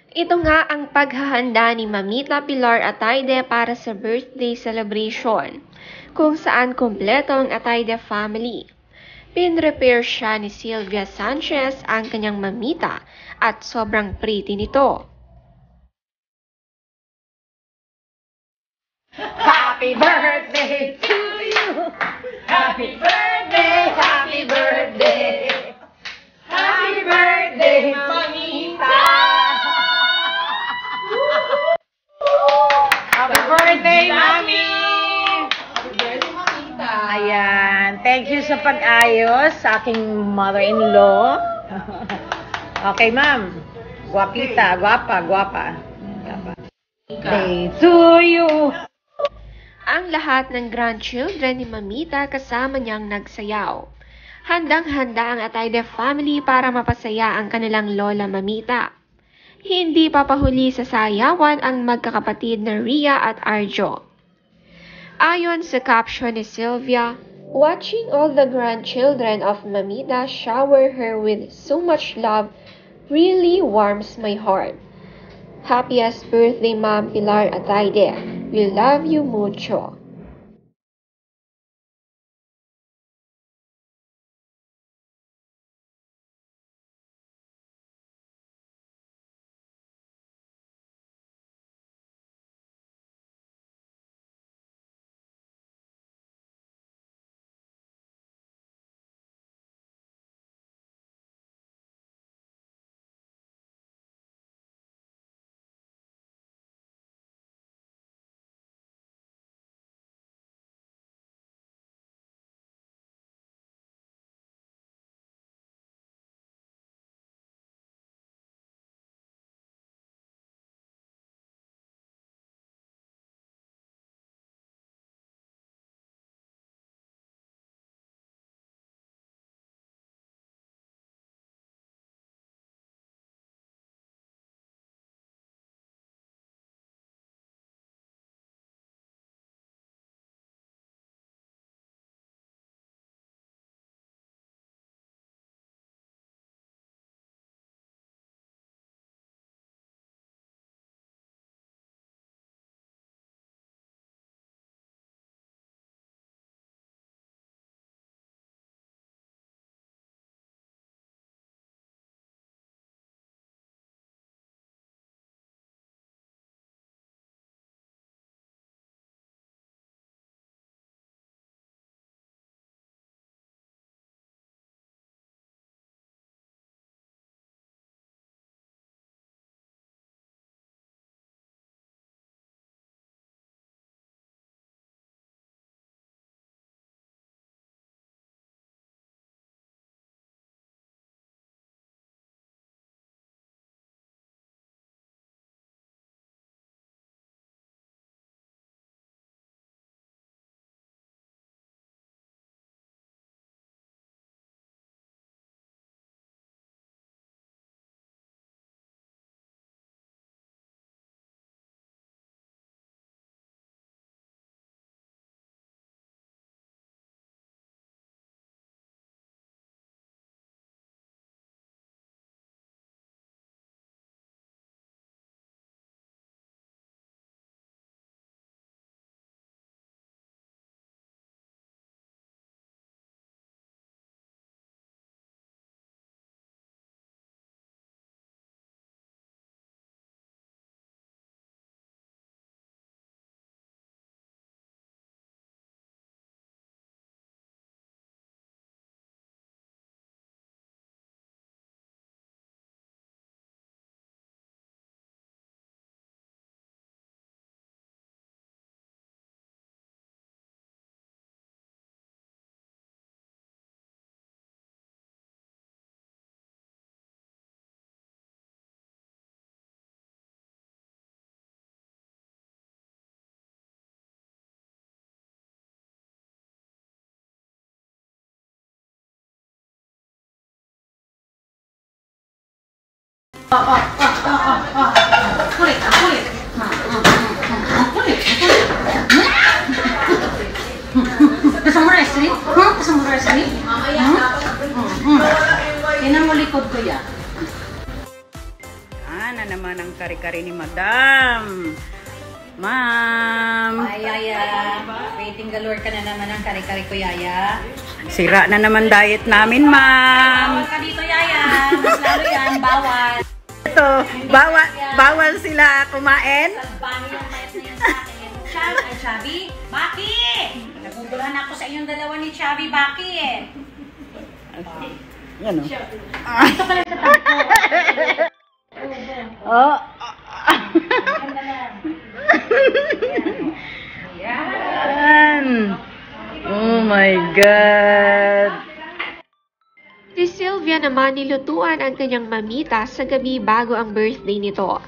Ito nga ang paghahanda ni Mamita Pilar Atayde para sa birthday celebration, kung saan kumpleto ang Atayde family. Pinrepare siya ni Sylvia Sanchez ang kanyang mamita at sobrang pretty nito. Happy birthday to you! Happy birthday! Happy birthday! Happy birthday, Mamita! Happy birthday, Mami! Happy birthday, Mamita! Ayan, thank you sa pag-ayos sa aking mother-in-law. Okay, ma'am. Guapita, guapa. Birthday to you! Ang lahat ng grandchildren ni Mamita kasama niyang nagsayaw. Handang-handa ang Atayde family para mapasaya ang kanilang lola Mamita. Hindi papahuli sa sayawan ang magkakapatid na Ria at Arjo. Ayon sa caption ni Sylvia, watching all the grandchildren of Mamita shower her with so much love really warms my heart. Happiest birthday, Ma'am Pilar Atayde. We love you mucho. Kulit. Gusto mo wrestling? Gusto mo wrestling? Tinan mo likod ko yan. Na naman ang kare-kare ni Madam. Ma'am. Ay, Yaya. Waiting galore ka na naman ang kare-kare ko, Yaya. Sira na naman diet namin, ma'am. Bawal ka dito, Yaya. Mas lalo yan, bawal. Ito, bawal sila kumain. Salbahe yung mayat na yan sa akin. Ay, Chabi, Baki! Nagugulahan ako sa inyong dalawa ni Chabi, Baki eh. Yan o. Ito pala sa tabi ko. Oh. Ganda na. Yan. Oh my God. Si Sylvia naman nilutuan ang kanyang mamita sa gabi bago ang birthday nito.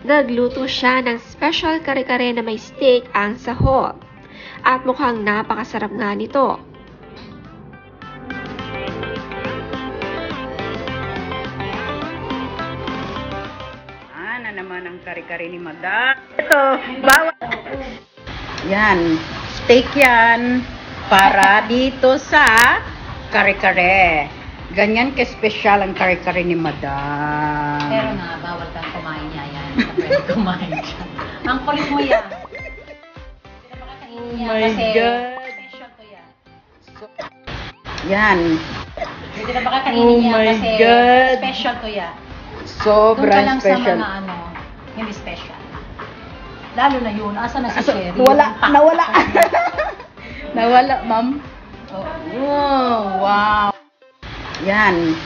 Nagluto siya ng special kare-kare na may steak ang sahog. At mukhang napakasarap nga nito. Na naman ang kare-kare ni Madam. Ito, bawal. Yan, steak yan para dito sa kare-kare. Ganyan ka-special ang kare-kare ni Madam. Pero nga, bawal kang kumain, Yaya. Hindi ka pwede kumain siya. Ang kulit mo yan. Oh my God. Special to yan. Yan, Pwede na ba kakainin niya Oh my kasi God. special to yan. Doon ka sobrang lang sa special. mga hindi special. Lalo na yun. Asa na si Sherry? Wala, Yung nawala. pack. Nawala, ma'am. Oh. Oh, wow. Yan.